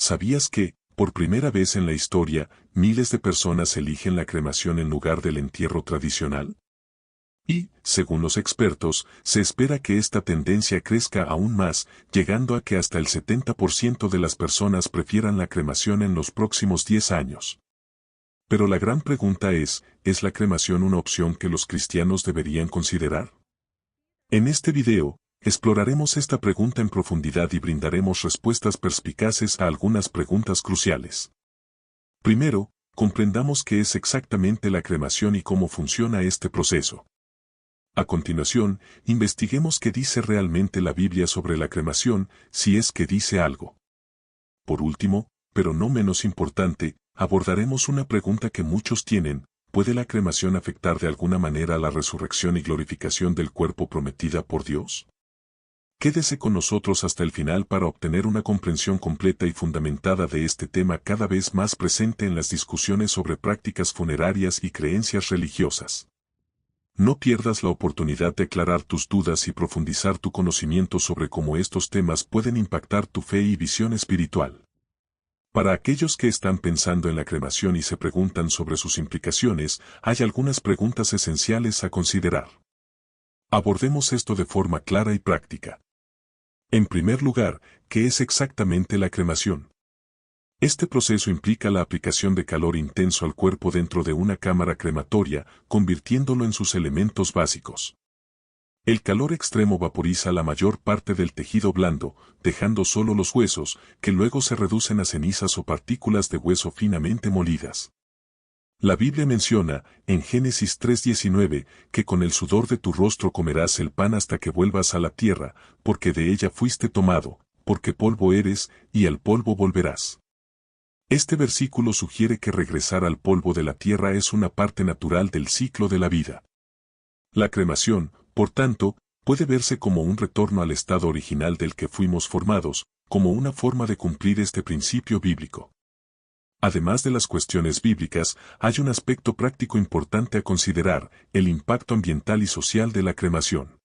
¿sabías que, por primera vez en la historia, miles de personas eligen la cremación en lugar del entierro tradicional? Y, según los expertos, se espera que esta tendencia crezca aún más, llegando a que hasta el 70% de las personas prefieran la cremación en los próximos 10 años. Pero la gran pregunta ¿es la cremación una opción que los cristianos deberían considerar? En este video, exploraremos esta pregunta en profundidad y brindaremos respuestas perspicaces a algunas preguntas cruciales. Primero, comprendamos qué es exactamente la cremación y cómo funciona este proceso. A continuación, investiguemos qué dice realmente la Biblia sobre la cremación, si es que dice algo. Por último, pero no menos importante, abordaremos una pregunta que muchos tienen: ¿puede la cremación afectar de alguna manera la resurrección y glorificación del cuerpo prometida por Dios? Quédese con nosotros hasta el final para obtener una comprensión completa y fundamentada de este tema cada vez más presente en las discusiones sobre prácticas funerarias y creencias religiosas. No pierdas la oportunidad de aclarar tus dudas y profundizar tu conocimiento sobre cómo estos temas pueden impactar tu fe y visión espiritual. Para aquellos que están pensando en la cremación y se preguntan sobre sus implicaciones, hay algunas preguntas esenciales a considerar. Abordemos esto de forma clara y práctica. En primer lugar, ¿qué es exactamente la cremación? Este proceso implica la aplicación de calor intenso al cuerpo dentro de una cámara crematoria, convirtiéndolo en sus elementos básicos. El calor extremo vaporiza la mayor parte del tejido blando, dejando solo los huesos, que luego se reducen a cenizas o partículas de hueso finamente molidas. La Biblia menciona, en Génesis 3:19, que con el sudor de tu rostro comerás el pan hasta que vuelvas a la tierra, porque de ella fuiste tomado, porque polvo eres, y al polvo volverás. Este versículo sugiere que regresar al polvo de la tierra es una parte natural del ciclo de la vida. La cremación, por tanto, puede verse como un retorno al estado original del que fuimos formados, como una forma de cumplir este principio bíblico. Además de las cuestiones bíblicas, hay un aspecto práctico importante a considerar: el impacto ambiental y social de la cremación.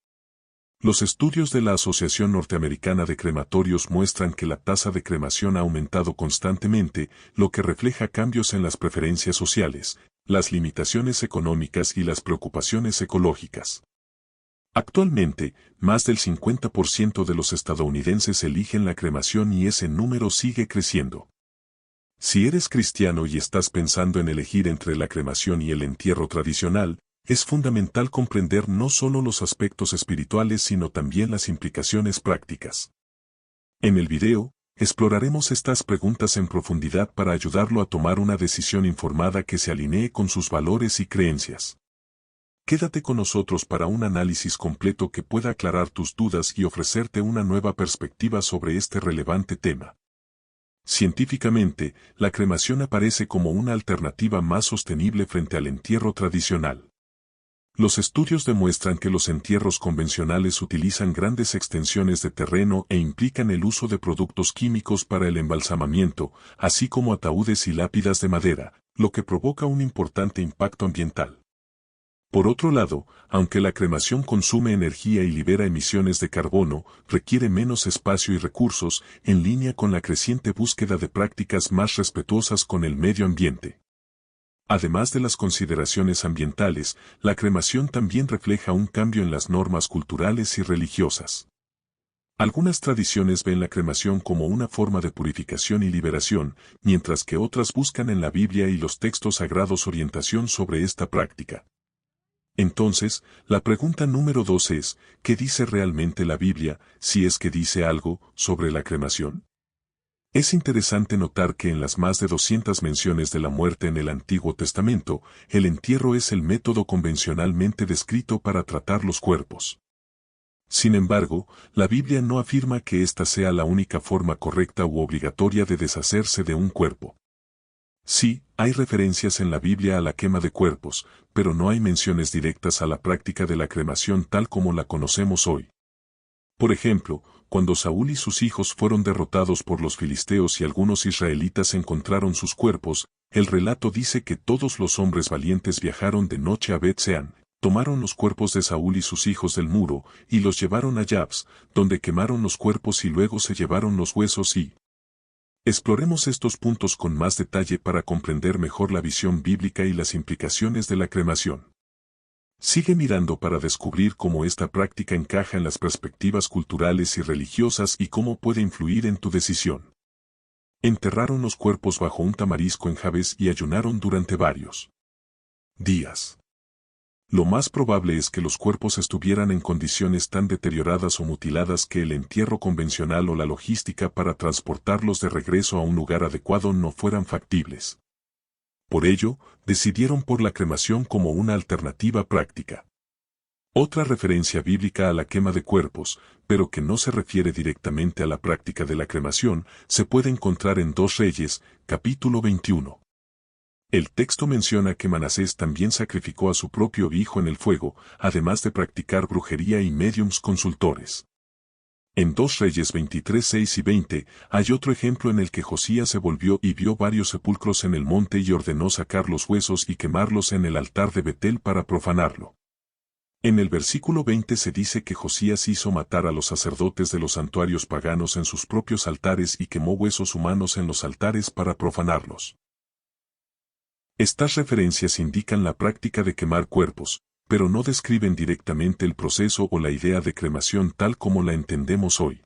Los estudios de la Asociación Norteamericana de Crematorios muestran que la tasa de cremación ha aumentado constantemente, lo que refleja cambios en las preferencias sociales, las limitaciones económicas y las preocupaciones ecológicas. Actualmente, más del 50% de los estadounidenses eligen la cremación y ese número sigue creciendo. Si eres cristiano y estás pensando en elegir entre la cremación y el entierro tradicional, es fundamental comprender no solo los aspectos espirituales sino también las implicaciones prácticas. En el video, exploraremos estas preguntas en profundidad para ayudarlo a tomar una decisión informada que se alinee con sus valores y creencias. Quédate con nosotros para un análisis completo que pueda aclarar tus dudas y ofrecerte una nueva perspectiva sobre este relevante tema. Científicamente, la cremación aparece como una alternativa más sostenible frente al entierro tradicional. Los estudios demuestran que los entierros convencionales utilizan grandes extensiones de terreno e implican el uso de productos químicos para el embalsamamiento, así como ataúdes y lápidas de madera, lo que provoca un importante impacto ambiental. Por otro lado, aunque la cremación consume energía y libera emisiones de carbono, requiere menos espacio y recursos, en línea con la creciente búsqueda de prácticas más respetuosas con el medio ambiente. Además de las consideraciones ambientales, la cremación también refleja un cambio en las normas culturales y religiosas. Algunas tradiciones ven la cremación como una forma de purificación y liberación, mientras que otras buscan en la Biblia y los textos sagrados orientación sobre esta práctica. Entonces, la pregunta número 2 es: ¿qué dice realmente la Biblia, si es que dice algo, sobre la cremación? Es interesante notar que en las más de 200 menciones de la muerte en el Antiguo Testamento, el entierro es el método convencionalmente descrito para tratar los cuerpos. Sin embargo, la Biblia no afirma que esta sea la única forma correcta u obligatoria de deshacerse de un cuerpo. Sí, hay referencias en la Biblia a la quema de cuerpos, pero no hay menciones directas a la práctica de la cremación tal como la conocemos hoy. Por ejemplo, cuando Saúl y sus hijos fueron derrotados por los filisteos y algunos israelitas encontraron sus cuerpos, el relato dice que todos los hombres valientes viajaron de noche a Bet-Seán, tomaron los cuerpos de Saúl y sus hijos del muro, y los llevaron a Jabs, donde quemaron los cuerpos y luego se llevaron los huesos y Exploremos estos puntos con más detalle para comprender mejor la visión bíblica y las implicaciones de la cremación. Sigue mirando para descubrir cómo esta práctica encaja en las perspectivas culturales y religiosas y cómo puede influir en tu decisión. Enterraron los cuerpos bajo un tamarisco en Jabes y ayunaron durante varios días. Lo más probable es que los cuerpos estuvieran en condiciones tan deterioradas o mutiladas que el entierro convencional o la logística para transportarlos de regreso a un lugar adecuado no fueran factibles. Por ello, decidieron por la cremación como una alternativa práctica. Otra referencia bíblica a la quema de cuerpos, pero que no se refiere directamente a la práctica de la cremación, se puede encontrar en 2 Reyes, capítulo 21. El texto menciona que Manasés también sacrificó a su propio hijo en el fuego, además de practicar brujería y médiums consultores. En 2 Reyes 23, 6 y 20, hay otro ejemplo en el que Josías se volvió y vio varios sepulcros en el monte y ordenó sacar los huesos y quemarlos en el altar de Betel para profanarlo. En el versículo 20 se dice que Josías hizo matar a los sacerdotes de los santuarios paganos en sus propios altares y quemó huesos humanos en los altares para profanarlos. Estas referencias indican la práctica de quemar cuerpos, pero no describen directamente el proceso o la idea de cremación tal como la entendemos hoy.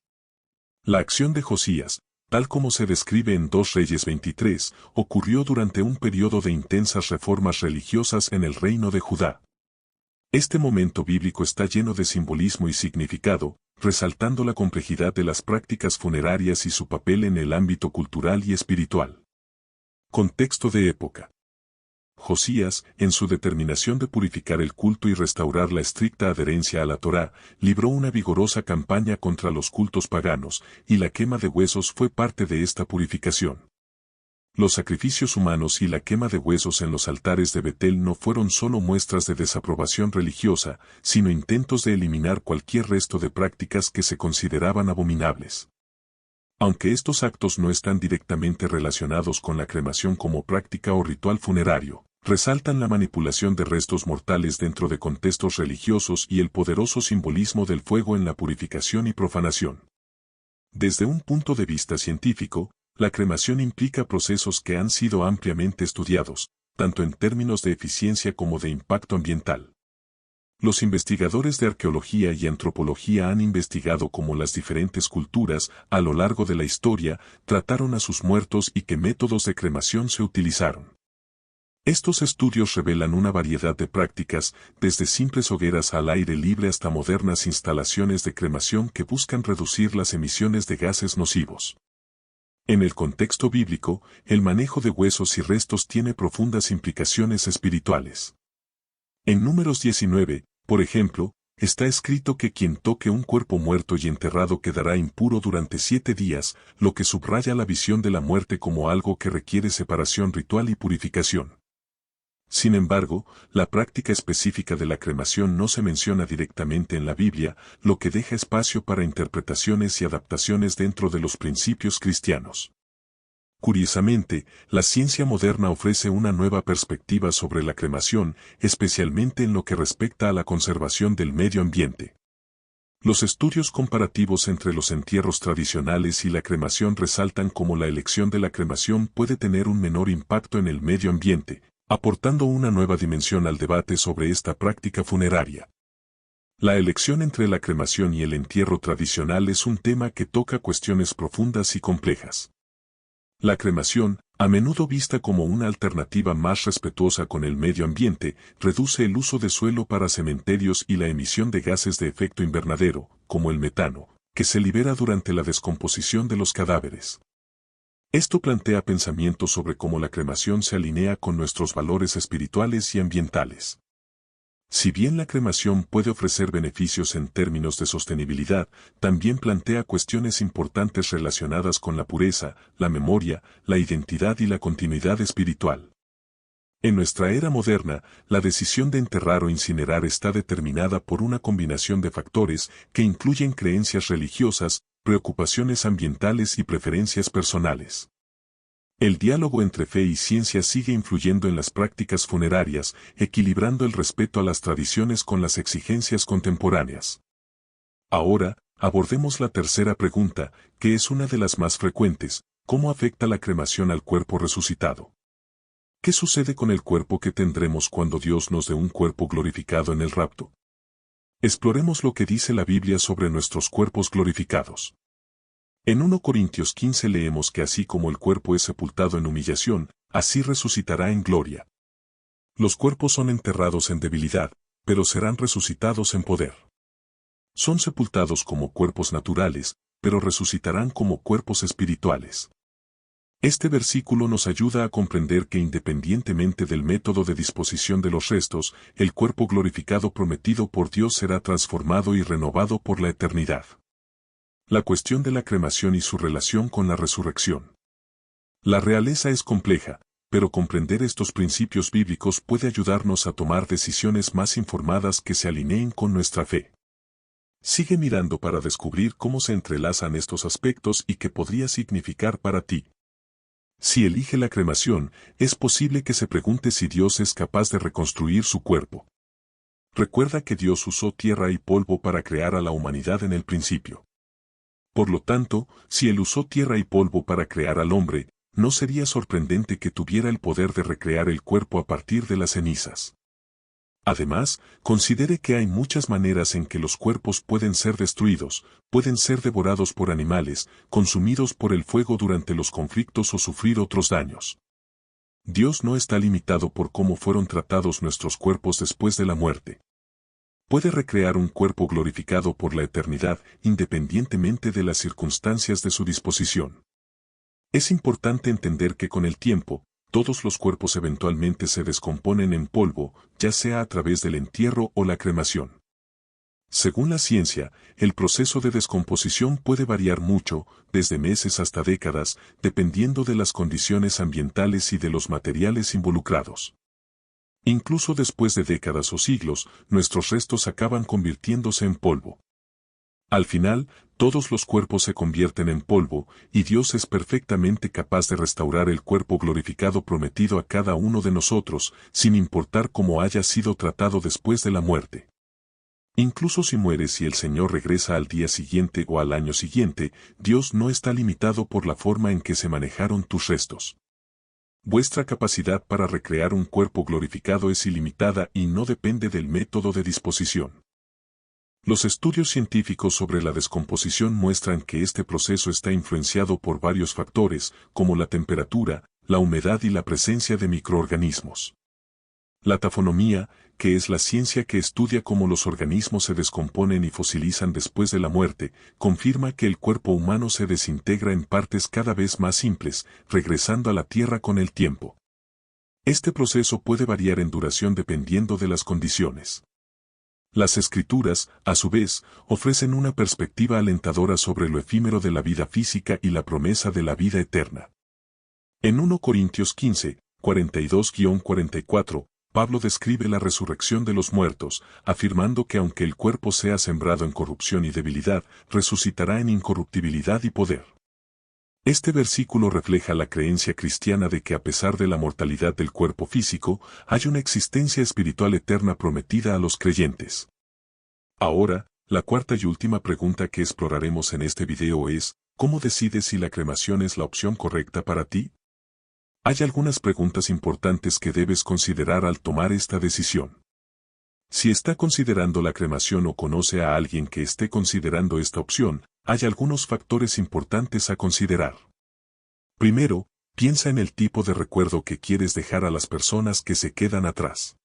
La acción de Josías, tal como se describe en 2 Reyes 23, ocurrió durante un periodo de intensas reformas religiosas en el reino de Judá. Este momento bíblico está lleno de simbolismo y significado, resaltando la complejidad de las prácticas funerarias y su papel en el ámbito cultural y espiritual. Contexto de época. Josías, en su determinación de purificar el culto y restaurar la estricta adherencia a la Torá, libró una vigorosa campaña contra los cultos paganos, y la quema de huesos fue parte de esta purificación. Los sacrificios humanos y la quema de huesos en los altares de Betel no fueron solo muestras de desaprobación religiosa, sino intentos de eliminar cualquier resto de prácticas que se consideraban abominables. Aunque estos actos no están directamente relacionados con la cremación como práctica o ritual funerario, resaltan la manipulación de restos mortales dentro de contextos religiosos y el poderoso simbolismo del fuego en la purificación y profanación. Desde un punto de vista científico, la cremación implica procesos que han sido ampliamente estudiados, tanto en términos de eficiencia como de impacto ambiental. Los investigadores de arqueología y antropología han investigado cómo las diferentes culturas, a lo largo de la historia, trataron a sus muertos y qué métodos de cremación se utilizaron. Estos estudios revelan una variedad de prácticas, desde simples hogueras al aire libre hasta modernas instalaciones de cremación que buscan reducir las emisiones de gases nocivos. En el contexto bíblico, el manejo de huesos y restos tiene profundas implicaciones espirituales. En Números 19, por ejemplo, está escrito que quien toque un cuerpo muerto y enterrado quedará impuro durante 7 días, lo que subraya la visión de la muerte como algo que requiere separación ritual y purificación. Sin embargo, la práctica específica de la cremación no se menciona directamente en la Biblia, lo que deja espacio para interpretaciones y adaptaciones dentro de los principios cristianos. Curiosamente, la ciencia moderna ofrece una nueva perspectiva sobre la cremación, especialmente en lo que respecta a la conservación del medio ambiente. Los estudios comparativos entre los entierros tradicionales y la cremación resaltan cómo la elección de la cremación puede tener un menor impacto en el medio ambiente, aportando una nueva dimensión al debate sobre esta práctica funeraria. La elección entre la cremación y el entierro tradicional es un tema que toca cuestiones profundas y complejas. La cremación, a menudo vista como una alternativa más respetuosa con el medio ambiente, reduce el uso de suelo para cementerios y la emisión de gases de efecto invernadero, como el metano, que se libera durante la descomposición de los cadáveres. Esto plantea pensamientos sobre cómo la cremación se alinea con nuestros valores espirituales y ambientales. Si bien la cremación puede ofrecer beneficios en términos de sostenibilidad, también plantea cuestiones importantes relacionadas con la pureza, la memoria, la identidad y la continuidad espiritual. En nuestra era moderna, la decisión de enterrar o incinerar está determinada por una combinación de factores que incluyen creencias religiosas, preocupaciones ambientales y preferencias personales. El diálogo entre fe y ciencia sigue influyendo en las prácticas funerarias, equilibrando el respeto a las tradiciones con las exigencias contemporáneas. Ahora, abordemos la tercera pregunta, que es una de las más frecuentes: ¿cómo afecta la cremación al cuerpo resucitado? ¿Qué sucede con el cuerpo que tendremos cuando Dios nos dé un cuerpo glorificado en el rapto? Exploremos lo que dice la Biblia sobre nuestros cuerpos glorificados. En 1 Corintios 15 leemos que así como el cuerpo es sepultado en humillación, así resucitará en gloria. Los cuerpos son enterrados en debilidad, pero serán resucitados en poder. Son sepultados como cuerpos naturales, pero resucitarán como cuerpos espirituales. Este versículo nos ayuda a comprender que independientemente del método de disposición de los restos, el cuerpo glorificado prometido por Dios será transformado y renovado por la eternidad. La cuestión de la cremación y su relación con la resurrección. La realeza es compleja, pero comprender estos principios bíblicos puede ayudarnos a tomar decisiones más informadas que se alineen con nuestra fe. Sigue mirando para descubrir cómo se entrelazan estos aspectos y qué podría significar para ti. Si elige la cremación, es posible que se pregunte si Dios es capaz de reconstruir su cuerpo. Recuerda que Dios usó tierra y polvo para crear a la humanidad en el principio. Por lo tanto, si Él usó tierra y polvo para crear al hombre, no sería sorprendente que tuviera el poder de recrear el cuerpo a partir de las cenizas. Además, considere que hay muchas maneras en que los cuerpos pueden ser destruidos, pueden ser devorados por animales, consumidos por el fuego durante los conflictos o sufrir otros daños. Dios no está limitado por cómo fueron tratados nuestros cuerpos después de la muerte. Puede recrear un cuerpo glorificado por la eternidad, independientemente de las circunstancias de su disposición. Es importante entender que con el tiempo, todos los cuerpos eventualmente se descomponen en polvo, ya sea a través del entierro o la cremación. Según la ciencia, el proceso de descomposición puede variar mucho, desde meses hasta décadas, dependiendo de las condiciones ambientales y de los materiales involucrados. Incluso después de décadas o siglos, nuestros restos acaban convirtiéndose en polvo. Al final, todos los cuerpos se convierten en polvo, y Dios es perfectamente capaz de restaurar el cuerpo glorificado prometido a cada uno de nosotros, sin importar cómo haya sido tratado después de la muerte. Incluso si mueres y el Señor regresa al día siguiente o al año siguiente, Dios no está limitado por la forma en que se manejaron tus restos. Vuestra capacidad para recrear un cuerpo glorificado es ilimitada y no depende del método de disposición. Los estudios científicos sobre la descomposición muestran que este proceso está influenciado por varios factores, como la temperatura, la humedad y la presencia de microorganismos. La tafonomía, que es la ciencia que estudia cómo los organismos se descomponen y fosilizan después de la muerte, confirma que el cuerpo humano se desintegra en partes cada vez más simples, regresando a la Tierra con el tiempo. Este proceso puede variar en duración dependiendo de las condiciones. Las Escrituras, a su vez, ofrecen una perspectiva alentadora sobre lo efímero de la vida física y la promesa de la vida eterna. En 1 Corintios 15, 42-44, Pablo describe la resurrección de los muertos, afirmando que aunque el cuerpo sea sembrado en corrupción y debilidad, resucitará en incorruptibilidad y poder. Este versículo refleja la creencia cristiana de que a pesar de la mortalidad del cuerpo físico, hay una existencia espiritual eterna prometida a los creyentes. Ahora, la cuarta y última pregunta que exploraremos en este video es, ¿cómo decides si la cremación es la opción correcta para ti? Hay algunas preguntas importantes que debes considerar al tomar esta decisión. Si está considerando la cremación o conoce a alguien que esté considerando esta opción, hay algunos factores importantes a considerar. Primero, piensa en el tipo de recuerdo que quieres dejar a las personas que se quedan atrás.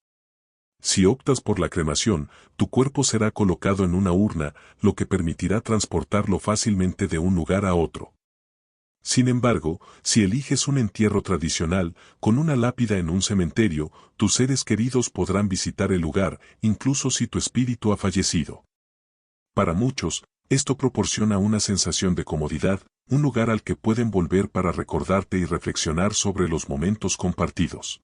Si optas por la cremación, tu cuerpo será colocado en una urna, lo que permitirá transportarlo fácilmente de un lugar a otro. Sin embargo, si eliges un entierro tradicional, con una lápida en un cementerio, tus seres queridos podrán visitar el lugar, incluso si tu espíritu ha fallecido. Para muchos, esto proporciona una sensación de comodidad, un lugar al que pueden volver para recordarte y reflexionar sobre los momentos compartidos.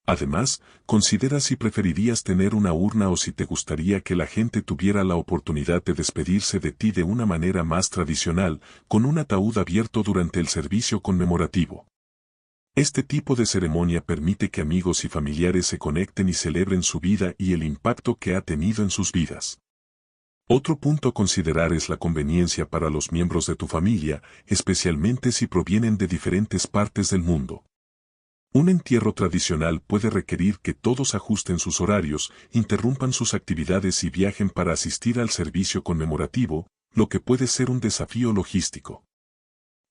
Además, considera si preferirías tener una urna o si te gustaría que la gente tuviera la oportunidad de despedirse de ti de una manera más tradicional, con un ataúd abierto durante el servicio conmemorativo. Este tipo de ceremonia permite que amigos y familiares se conecten y celebren su vida y el impacto que ha tenido en sus vidas. Otro punto a considerar es la conveniencia para los miembros de tu familia, especialmente si provienen de diferentes partes del mundo. Un entierro tradicional puede requerir que todos ajusten sus horarios, interrumpan sus actividades y viajen para asistir al servicio conmemorativo, lo que puede ser un desafío logístico.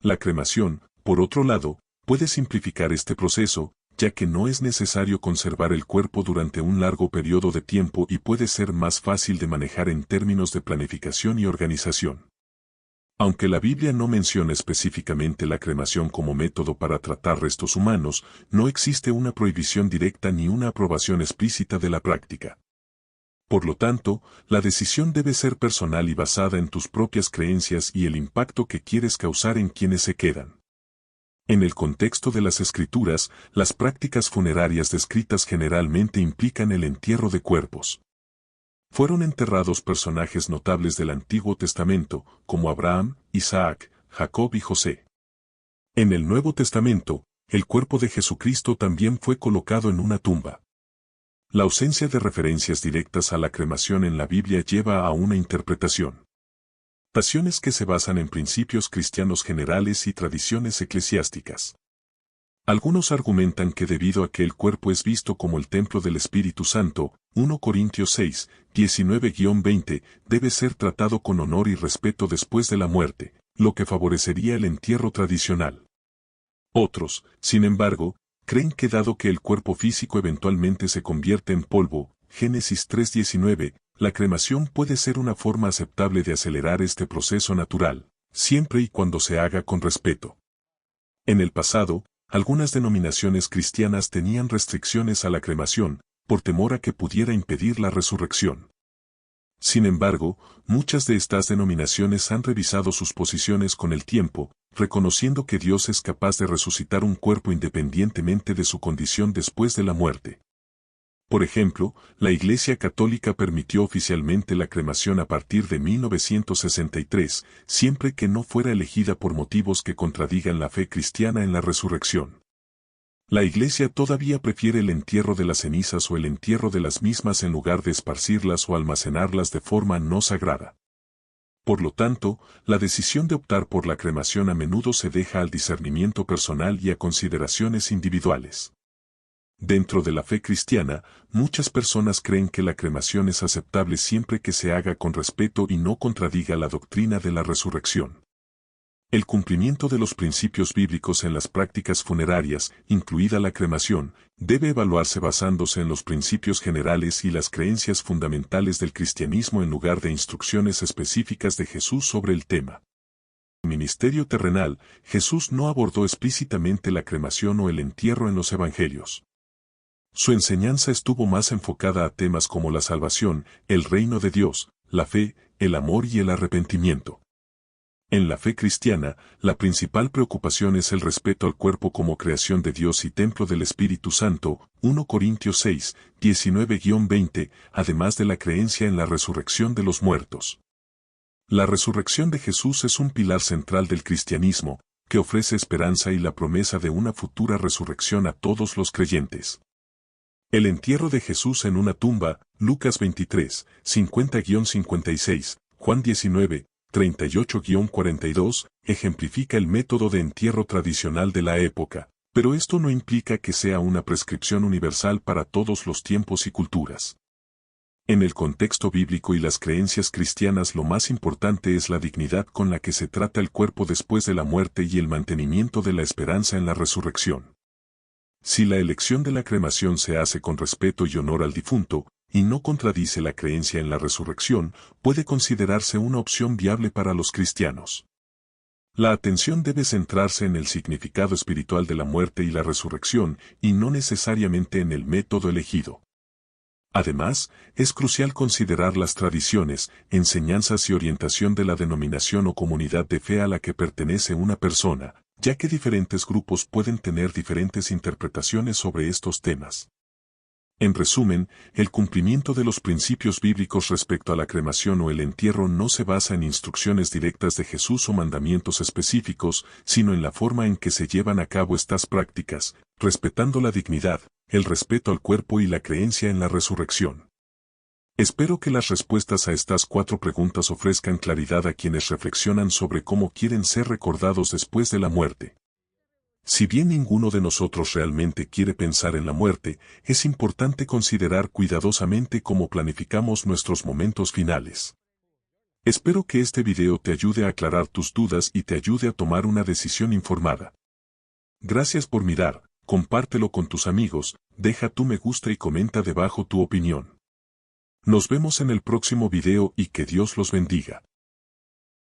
La cremación, por otro lado, puede simplificar este proceso, ya que no es necesario conservar el cuerpo durante un largo periodo de tiempo y puede ser más fácil de manejar en términos de planificación y organización. Aunque la Biblia no menciona específicamente la cremación como método para tratar restos humanos, no existe una prohibición directa ni una aprobación explícita de la práctica. Por lo tanto, la decisión debe ser personal y basada en tus propias creencias y el impacto que quieres causar en quienes se quedan. En el contexto de las Escrituras, las prácticas funerarias descritas generalmente implican el entierro de cuerpos. Fueron enterrados personajes notables del Antiguo Testamento, como Abraham, Isaac, Jacob y José. En el Nuevo Testamento, el cuerpo de Jesucristo también fue colocado en una tumba. La ausencia de referencias directas a la cremación en la Biblia lleva a una interpretación. Interpretaciones que se basan en principios cristianos generales y tradiciones eclesiásticas. Algunos argumentan que debido a que el cuerpo es visto como el templo del Espíritu Santo, 1 Corintios 6, 19-20, debe ser tratado con honor y respeto después de la muerte, lo que favorecería el entierro tradicional. Otros, sin embargo, creen que dado que el cuerpo físico eventualmente se convierte en polvo, Génesis 3:19, la cremación puede ser una forma aceptable de acelerar este proceso natural, siempre y cuando se haga con respeto. En el pasado, algunas denominaciones cristianas tenían restricciones a la cremación, por temor a que pudiera impedir la resurrección. Sin embargo, muchas de estas denominaciones han revisado sus posiciones con el tiempo, reconociendo que Dios es capaz de resucitar un cuerpo independientemente de su condición después de la muerte. Por ejemplo, la Iglesia Católica permitió oficialmente la cremación a partir de 1963, siempre que no fuera elegida por motivos que contradigan la fe cristiana en la resurrección. La Iglesia todavía prefiere el entierro de las cenizas o el entierro de las mismas en lugar de esparcirlas o almacenarlas de forma no sagrada. Por lo tanto, la decisión de optar por la cremación a menudo se deja al discernimiento personal y a consideraciones individuales. Dentro de la fe cristiana, muchas personas creen que la cremación es aceptable siempre que se haga con respeto y no contradiga la doctrina de la resurrección. El cumplimiento de los principios bíblicos en las prácticas funerarias, incluida la cremación, debe evaluarse basándose en los principios generales y las creencias fundamentales del cristianismo en lugar de instrucciones específicas de Jesús sobre el tema. En el ministerio terrenal, Jesús no abordó explícitamente la cremación o el entierro en los evangelios. Su enseñanza estuvo más enfocada a temas como la salvación, el reino de Dios, la fe, el amor y el arrepentimiento. En la fe cristiana, la principal preocupación es el respeto al cuerpo como creación de Dios y templo del Espíritu Santo, 1 Corintios 6, 19-20, además de la creencia en la resurrección de los muertos. La resurrección de Jesús es un pilar central del cristianismo, que ofrece esperanza y la promesa de una futura resurrección a todos los creyentes. El entierro de Jesús en una tumba, Lucas 23, 50-56, Juan 19, 38-42, ejemplifica el método de entierro tradicional de la época, pero esto no implica que sea una prescripción universal para todos los tiempos y culturas. En el contexto bíblico y las creencias cristianas lo más importante es la dignidad con la que se trata el cuerpo después de la muerte y el mantenimiento de la esperanza en la resurrección. Si la elección de la cremación se hace con respeto y honor al difunto, y no contradice la creencia en la resurrección, puede considerarse una opción viable para los cristianos. La atención debe centrarse en el significado espiritual de la muerte y la resurrección, y no necesariamente en el método elegido. Además, es crucial considerar las tradiciones, enseñanzas y orientación de la denominación o comunidad de fe a la que pertenece una persona, ya que diferentes grupos pueden tener diferentes interpretaciones sobre estos temas. En resumen, el cumplimiento de los principios bíblicos respecto a la cremación o el entierro no se basa en instrucciones directas de Jesús o mandamientos específicos, sino en la forma en que se llevan a cabo estas prácticas, respetando la dignidad, el respeto al cuerpo y la creencia en la resurrección. Espero que las respuestas a estas 4 preguntas ofrezcan claridad a quienes reflexionan sobre cómo quieren ser recordados después de la muerte. Si bien ninguno de nosotros realmente quiere pensar en la muerte, es importante considerar cuidadosamente cómo planificamos nuestros momentos finales. Espero que este video te ayude a aclarar tus dudas y te ayude a tomar una decisión informada. Gracias por mirar, compártelo con tus amigos, deja tu me gusta y comenta debajo tu opinión. Nos vemos en el próximo video y que Dios los bendiga.